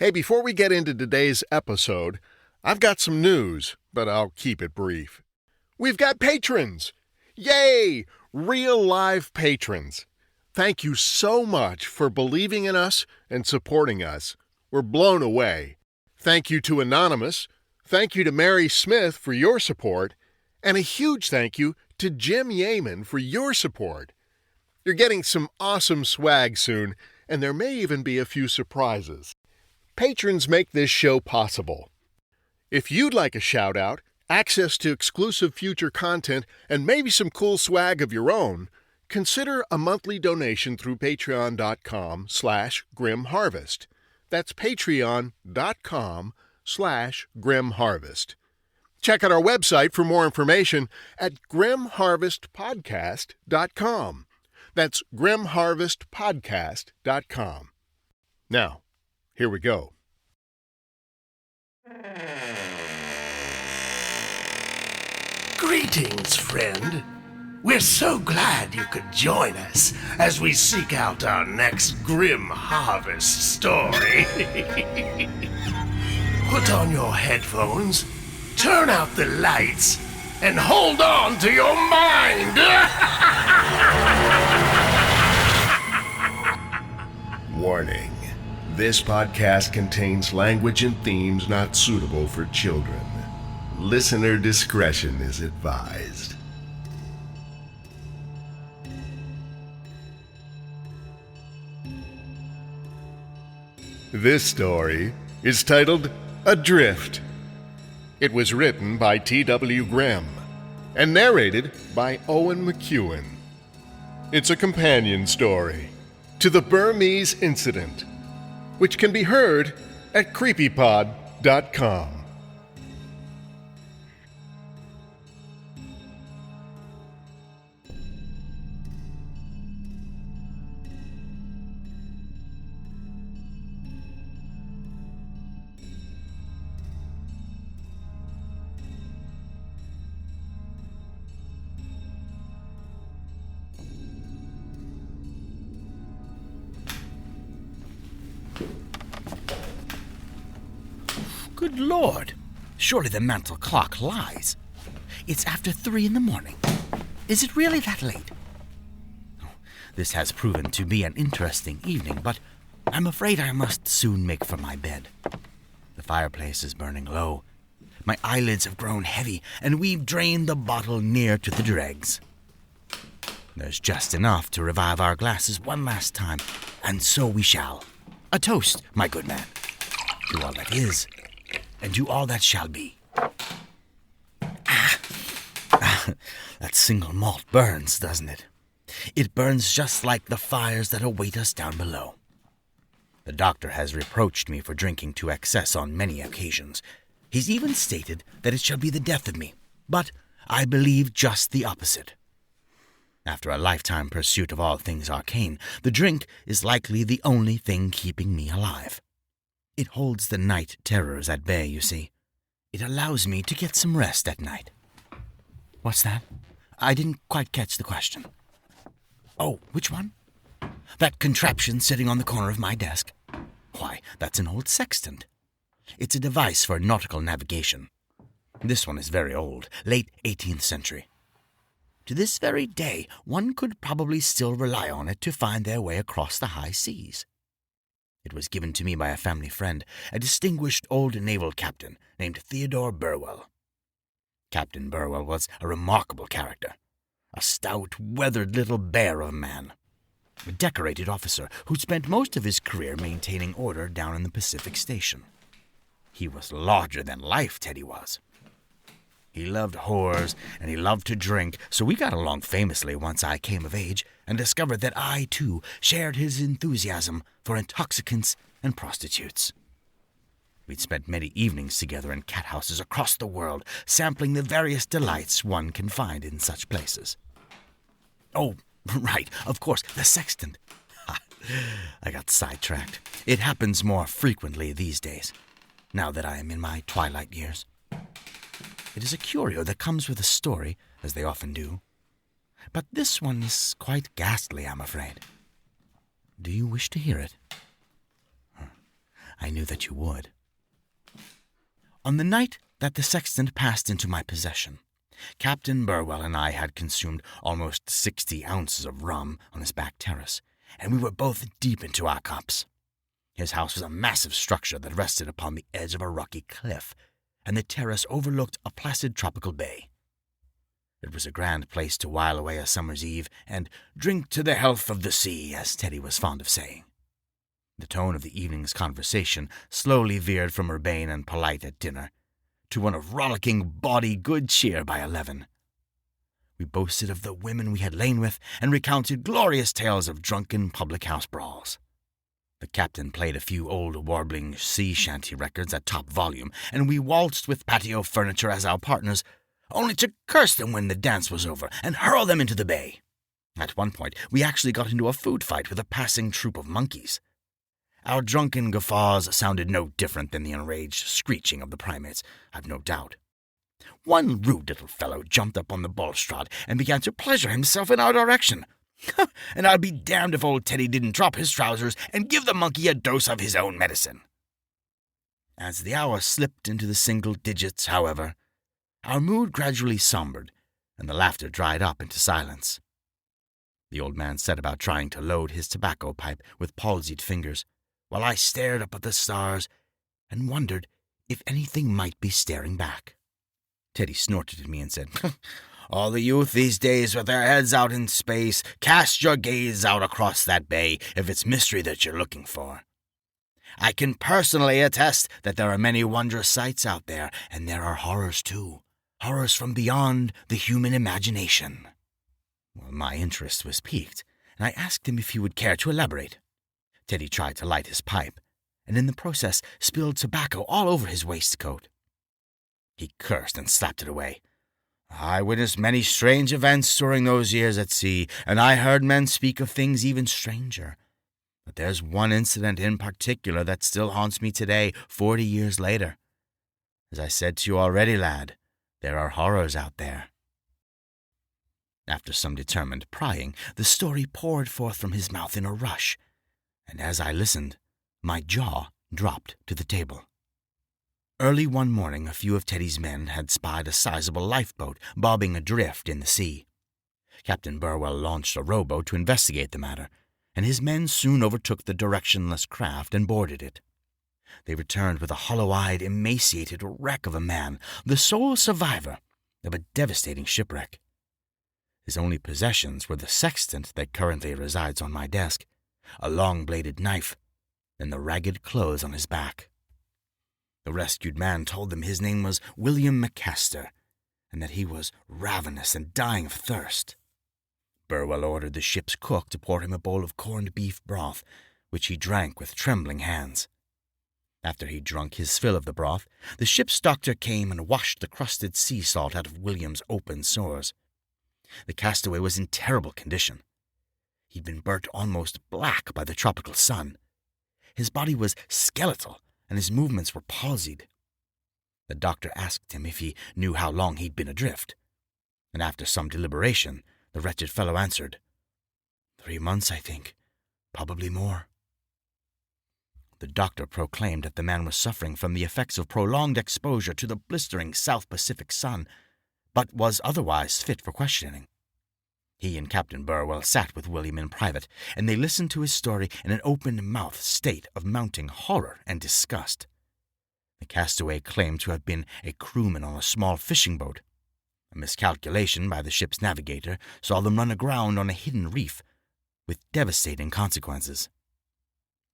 Hey, before we get into today's episode, I've got some news, but I'll keep it brief. We've got patrons! Yay! Real live patrons! Thank you so much for believing in us and supporting us. We're blown away. Thank you to Anonymous. Thank you to Mary Smith for your support. And a huge thank you to Jim Yeaman for your support. You're getting some awesome swag soon, and there may even be a few surprises. Patrons make this show possible. If you'd like a shout-out, access to exclusive future content, and maybe some cool swag of your own, consider a monthly donation through patreon.com/grimharvest. That's patreon.com/grimharvest. Check out our website for more information at grimharvestpodcast.com. That's grimharvestpodcast.com. Now, here we go. Greetings, friend. We're so glad you could join us as we seek out our next grim harvest story. Put on your headphones, turn out the lights, and hold on to your mind. Warning. This podcast contains language and themes not suitable for children. Listener discretion is advised. This story is titled Adrift. It was written by T.W. Grimm and narrated by Owen McEwen. It's a companion story to the Burmese Incident, which can be heard at creepypod.com. Good Lord! Surely the mantel clock lies. It's after 3 a.m. Is it really that late? This has proven to be an interesting evening, but I'm afraid I must soon make for my bed. The fireplace is burning low. My eyelids have grown heavy, and we've drained the bottle near to the dregs. There's just enough to revive our glasses one last time, and so we shall. A toast, my good man, to all that is, and to all that shall be. That single malt burns, doesn't it? It burns just like the fires that await us down below. The doctor has reproached me for drinking to excess on many occasions. He's even stated that it shall be the death of me, but I believe just the opposite. After a lifetime pursuit of all things arcane, the drink is likely the only thing keeping me alive. It holds the night terrors at bay, you see. It allows me to get some rest at night. What's that? I didn't quite catch the question. Oh, which one? That contraption sitting on the corner of my desk? Why, that's an old sextant. It's a device for nautical navigation. This one is very old, late 18th century. To this very day, one could probably still rely on it to find their way across the high seas. It was given to me by a family friend, a distinguished old naval captain named Theodore Burwell. Captain Burwell was a remarkable character, a stout, weathered little bear of a man, a decorated officer who'd spent most of his career maintaining order down in the Pacific Station. He was larger than life, Teddy was. He loved whores, and he loved to drink, so we got along famously once I came of age and discovered that I, too, shared his enthusiasm for intoxicants and prostitutes. We'd spent many evenings together in cat houses across the world, sampling the various delights one can find in such places. Oh, right, of course, the sextant. I got sidetracked. It happens more frequently these days, now that I am in my twilight years. It is a curio that comes with a story, as they often do. But this one is quite ghastly, I'm afraid. Do you wish to hear it? I knew that you would. On the night that the sextant passed into my possession, Captain Burwell and I had consumed almost 60 ounces of rum on his back terrace, and we were both deep into our cups. His house was a massive structure that rested upon the edge of a rocky cliff, and the terrace overlooked a placid tropical bay. It was a grand place to while away a summer's eve and drink to the health of the sea, as Teddy was fond of saying. The tone of the evening's conversation slowly veered from urbane and polite at dinner to one of rollicking bawdy good cheer by 11. We boasted of the women we had lain with and recounted glorious tales of drunken public-house brawls. The captain played a few old warbling sea shanty records at top volume, and we waltzed with patio furniture as our partners, only to curse them when the dance was over and hurl them into the bay. At one point, we actually got into a food fight with a passing troop of monkeys. Our drunken guffaws sounded no different than the enraged screeching of the primates, I've no doubt. One rude little fellow jumped up on the balustrade and began to pleasure himself in our direction. And I'll be damned if old Teddy didn't drop his trousers and give the monkey a dose of his own medicine. As the hour slipped into the single digits, however, our mood gradually sombered, and the laughter dried up into silence. The old man set about trying to load his tobacco pipe with palsied fingers, while I stared up at the stars and wondered if anything might be staring back. Teddy snorted at me and said, "All the youth these days with their heads out in space, cast your gaze out across that bay if it's mystery that you're looking for. I can personally attest that there are many wondrous sights out there, and there are horrors too. Horrors from beyond the human imagination." Well, my interest was piqued, and I asked him if he would care to elaborate. Teddy tried to light his pipe, and in the process spilled tobacco all over his waistcoat. He cursed and slapped it away. "I witnessed many strange events during those years at sea, and I heard men speak of things even stranger. But there's one incident in particular that still haunts me today, 40 years later. As I said to you already, lad, there are horrors out there." After some determined prying, the story poured forth from his mouth in a rush, and as I listened, my jaw dropped to the table. Early one morning, a few of Teddy's men had spied a sizable lifeboat bobbing adrift in the sea. Captain Burwell launched a rowboat to investigate the matter, and his men soon overtook the directionless craft and boarded it. They returned with a hollow-eyed, emaciated wreck of a man, the sole survivor of a devastating shipwreck. His only possessions were the sextant that currently resides on my desk, a long-bladed knife, and the ragged clothes on his back. The rescued man told them his name was William McCaster, and that he was ravenous and dying of thirst. Burwell ordered the ship's cook to pour him a bowl of corned beef broth, which he drank with trembling hands. After he'd drunk his fill of the broth, the ship's doctor came and washed the crusted sea salt out of William's open sores. The castaway was in terrible condition. He'd been burnt almost black by the tropical sun. His body was skeletal, and his movements were palsied. The doctor asked him if he knew how long he'd been adrift, and after some deliberation, the wretched fellow answered, 3 months, I think, probably more. The doctor proclaimed that the man was suffering from the effects of prolonged exposure to the blistering South Pacific sun, but was otherwise fit for questioning. He and Captain Burwell sat with William in private, and they listened to his story in an open-mouthed state of mounting horror and disgust. The castaway claimed to have been a crewman on a small fishing boat. A miscalculation by the ship's navigator saw them run aground on a hidden reef, with devastating consequences.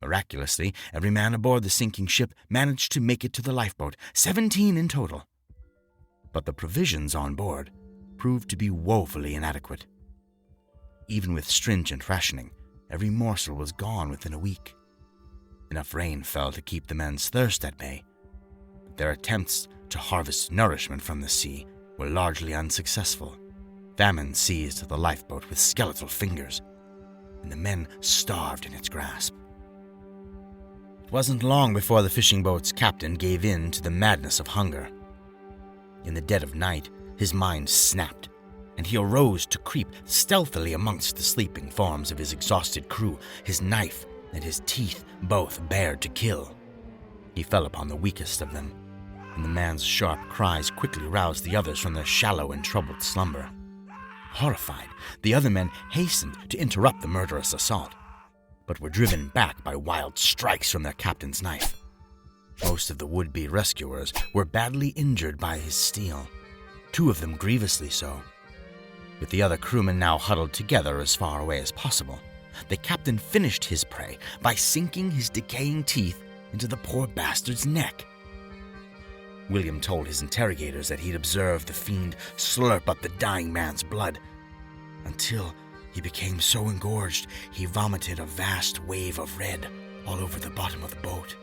Miraculously, every man aboard the sinking ship managed to make it to the lifeboat, 17 in total. But the provisions on board proved to be woefully inadequate. Even with stringent rationing, every morsel was gone within a week. Enough rain fell to keep the men's thirst at bay, but their attempts to harvest nourishment from the sea were largely unsuccessful. Famine seized the lifeboat with skeletal fingers, and the men starved in its grasp. It wasn't long before the fishing boat's captain gave in to the madness of hunger. In the dead of night, his mind snapped, and he arose to creep stealthily amongst the sleeping forms of his exhausted crew, his knife and his teeth both bared to kill. He fell upon the weakest of them, and the man's sharp cries quickly roused the others from their shallow and troubled slumber. Horrified, the other men hastened to interrupt the murderous assault, but were driven back by wild strikes from their captain's knife. Most of the would-be rescuers were badly injured by his steel, 2 of them grievously so. With the other crewmen now huddled together as far away as possible, the captain finished his prey by sinking his decaying teeth into the poor bastard's neck. William told his interrogators that he'd observed the fiend slurp up the dying man's blood until he became so engorged he vomited a vast wave of red all over the bottom of the boat.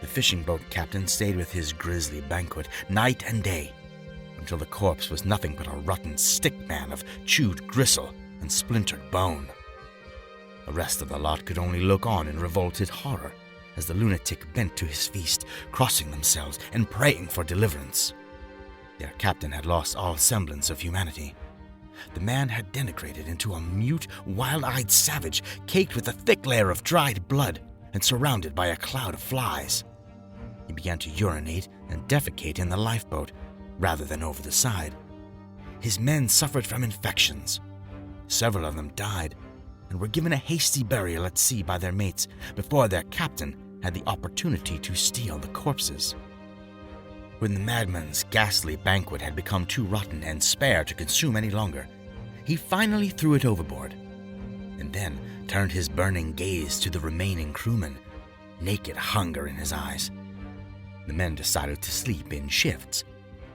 The fishing boat captain stayed with his grisly banquet night and day until the corpse was nothing but a rotten stick-man of chewed gristle and splintered bone. The rest of the lot could only look on in revolted horror as the lunatic bent to his feast, crossing themselves and praying for deliverance. Their captain had lost all semblance of humanity. The man had degenerated into a mute, wild-eyed savage, caked with a thick layer of dried blood and surrounded by a cloud of flies. He began to urinate and defecate in the lifeboat, rather than over the side. His men suffered from infections. Several of them died and were given a hasty burial at sea by their mates before their captain had the opportunity to steal the corpses. When the madman's ghastly banquet had become too rotten and spare to consume any longer, he finally threw it overboard, and then turned his burning gaze to the remaining crewmen, naked hunger in his eyes. The men decided to sleep in shifts,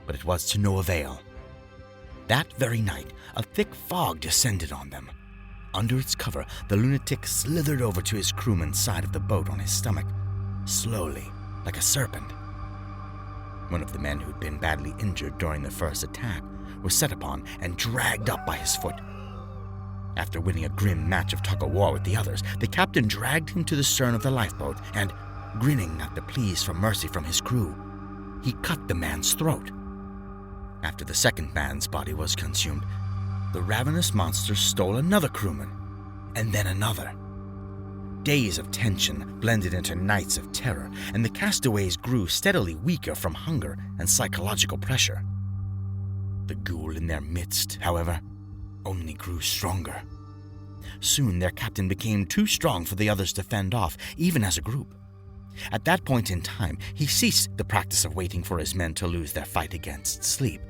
but it was to no avail. That very night, a thick fog descended on them. Under its cover, the lunatic slithered over to his crewman's side of the boat on his stomach, slowly, like a serpent. One of the men who'd been badly injured during the first attack was set upon and dragged up by his foot. After winning a grim match of tug-of-war with the others, the captain dragged him to the stern of the lifeboat and, grinning at the pleas for mercy from his crew, he cut the man's throat. After the second man's body was consumed, the ravenous monster stole another crewman, and then another. Days of tension blended into nights of terror, and the castaways grew steadily weaker from hunger and psychological pressure. The ghoul in their midst, however, only grew stronger. Soon their captain became too strong for the others to fend off, even as a group. At that point in time, he ceased the practice of waiting for his men to lose their fight against sleep,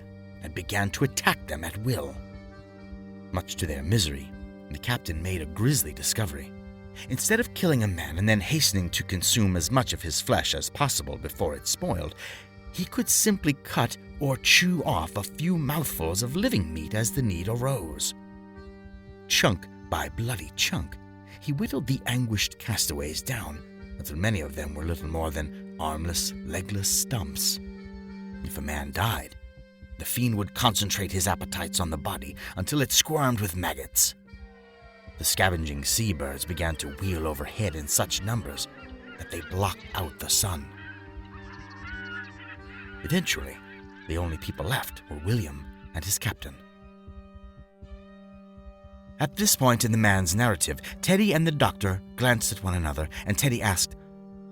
and began to attack them at will. Much to their misery, the captain made a grisly discovery. Instead of killing a man and then hastening to consume as much of his flesh as possible before it spoiled, he could simply cut or chew off a few mouthfuls of living meat as the need arose. Chunk by bloody chunk, he whittled the anguished castaways down until many of them were little more than armless, legless stumps. If a man died, the fiend would concentrate his appetites on the body until it squirmed with maggots. The scavenging seabirds began to wheel overhead in such numbers that they blocked out the sun. Eventually, the only people left were William and his captain. At this point in the man's narrative, Teddy and the doctor glanced at one another, and Teddy asked,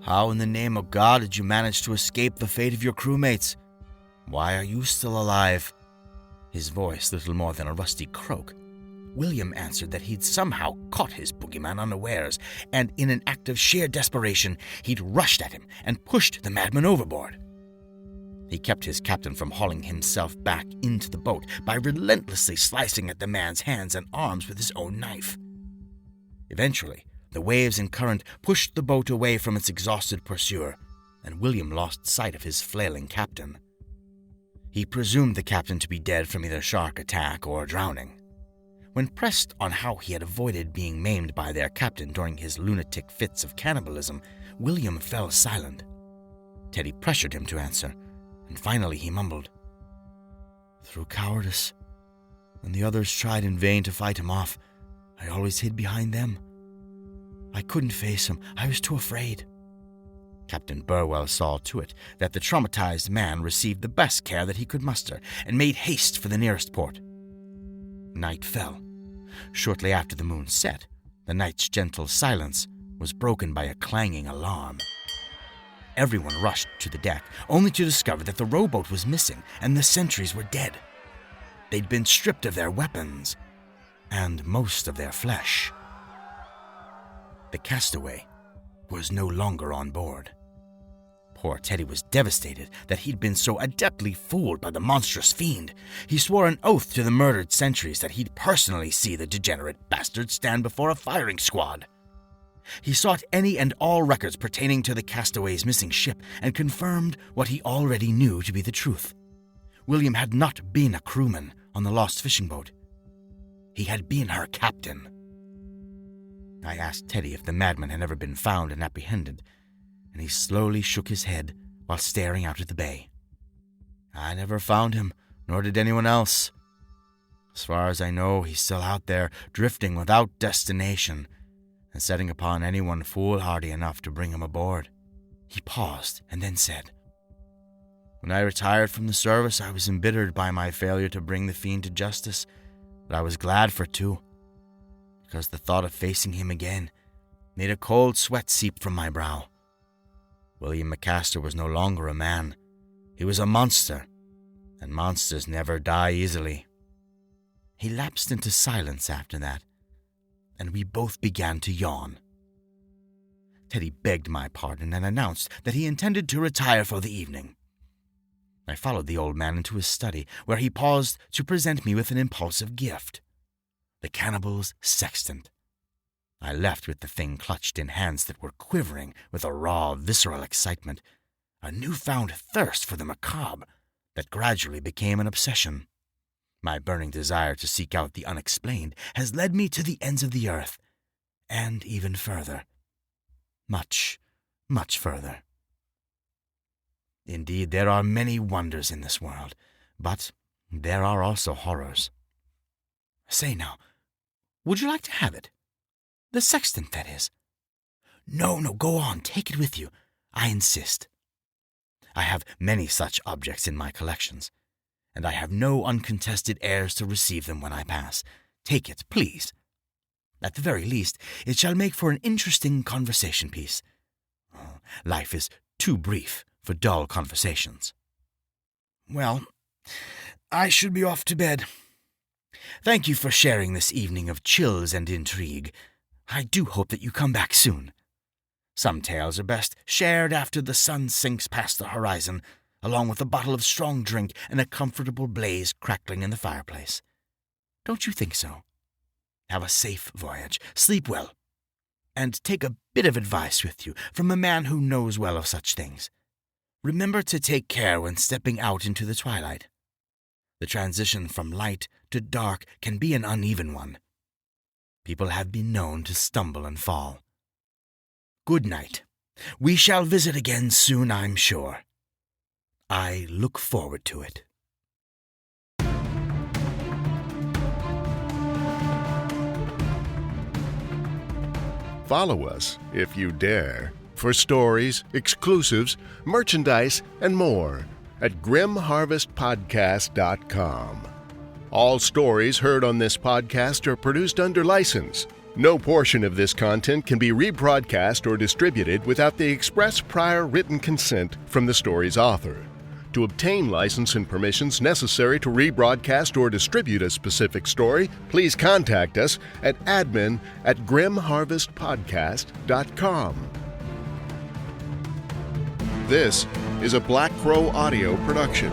"How in the name of God did you manage to escape the fate of your crewmates? Why are you still alive?" His voice little more than a rusty croak. William answered that he'd somehow caught his boogeyman unawares, and in an act of sheer desperation, he'd rushed at him and pushed the madman overboard. He kept his captain from hauling himself back into the boat by relentlessly slicing at the man's hands and arms with his own knife. Eventually, the waves and current pushed the boat away from its exhausted pursuer, and William lost sight of his flailing captain. He presumed the captain to be dead from either shark attack or drowning. When pressed on how he had avoided being maimed by their captain during his lunatic fits of cannibalism, William fell silent. Teddy pressured him to answer, and finally he mumbled, "Through cowardice. When the others tried in vain to fight him off, I always hid behind them. I couldn't face him. I was too afraid." Captain Burwell saw to it that the traumatized man received the best care that he could muster and made haste for the nearest port. Night fell. Shortly after the moon set, the night's gentle silence was broken by a clanging alarm. Everyone rushed to the deck, only to discover that the rowboat was missing and the sentries were dead. They'd been stripped of their weapons and most of their flesh. The castaway was no longer on board. Poor Teddy was devastated that he'd been so adeptly fooled by the monstrous fiend. He swore an oath to the murdered sentries that he'd personally see the degenerate bastard stand before a firing squad. He sought any and all records pertaining to the castaway's missing ship and confirmed what he already knew to be the truth. William had not been a crewman on the lost fishing boat. He had been her captain. I asked Teddy if the madman had ever been found and apprehended, and he slowly shook his head while staring out at the bay. I never found him, nor did anyone else. As far as I know, he's still out there, drifting without destination, and setting upon anyone foolhardy enough to bring him aboard. He paused and then said, "When I retired from the service, I was embittered by my failure to bring the fiend to justice, but I was glad for two, because the thought of facing him again made a cold sweat seep from my brow. William McCaster was no longer a man. He was a monster, and monsters never die easily." He lapsed into silence after that, and we both began to yawn. Teddy begged my pardon and announced that he intended to retire for the evening. I followed the old man into his study, where he paused to present me with an impulsive gift: the cannibal's sextant. I left with the thing clutched in hands that were quivering with a raw, visceral excitement, a newfound thirst for the macabre that gradually became an obsession. My burning desire to seek out the unexplained has led me to the ends of the earth, and even further. Much, much further. Indeed, there are many wonders in this world, but there are also horrors. Say now, would you like to have it? The sextant, that is. No, go on, take it with you. I insist. I have many such objects in my collections, and I have no uncontested heirs to receive them when I pass. Take it, please. At the very least, it shall make for an interesting conversation piece. Life is too brief for dull conversations. Well, I should be off to bed. Thank you for sharing this evening of chills and intrigue. I do hope that you come back soon. Some tales are best shared after the sun sinks past the horizon, along with a bottle of strong drink and a comfortable blaze crackling in the fireplace. Don't you think so? Have a safe voyage, sleep well, and take a bit of advice with you from a man who knows well of such things. Remember to take care when stepping out into the twilight. The transition from light to dark can be an uneven one. People have been known to stumble and fall. Good night. We shall visit again soon, I'm sure. I look forward to it. Follow us, if you dare, for stories, exclusives, merchandise, and more at grimharvestpodcast.com. All stories heard on this podcast are produced under license. No portion of this content can be rebroadcast or distributed without the express prior written consent from the story's author. To obtain license and permissions necessary to rebroadcast or distribute a specific story, please contact us at admin@grimharvestpodcast.com. This is a Black Crow Audio production.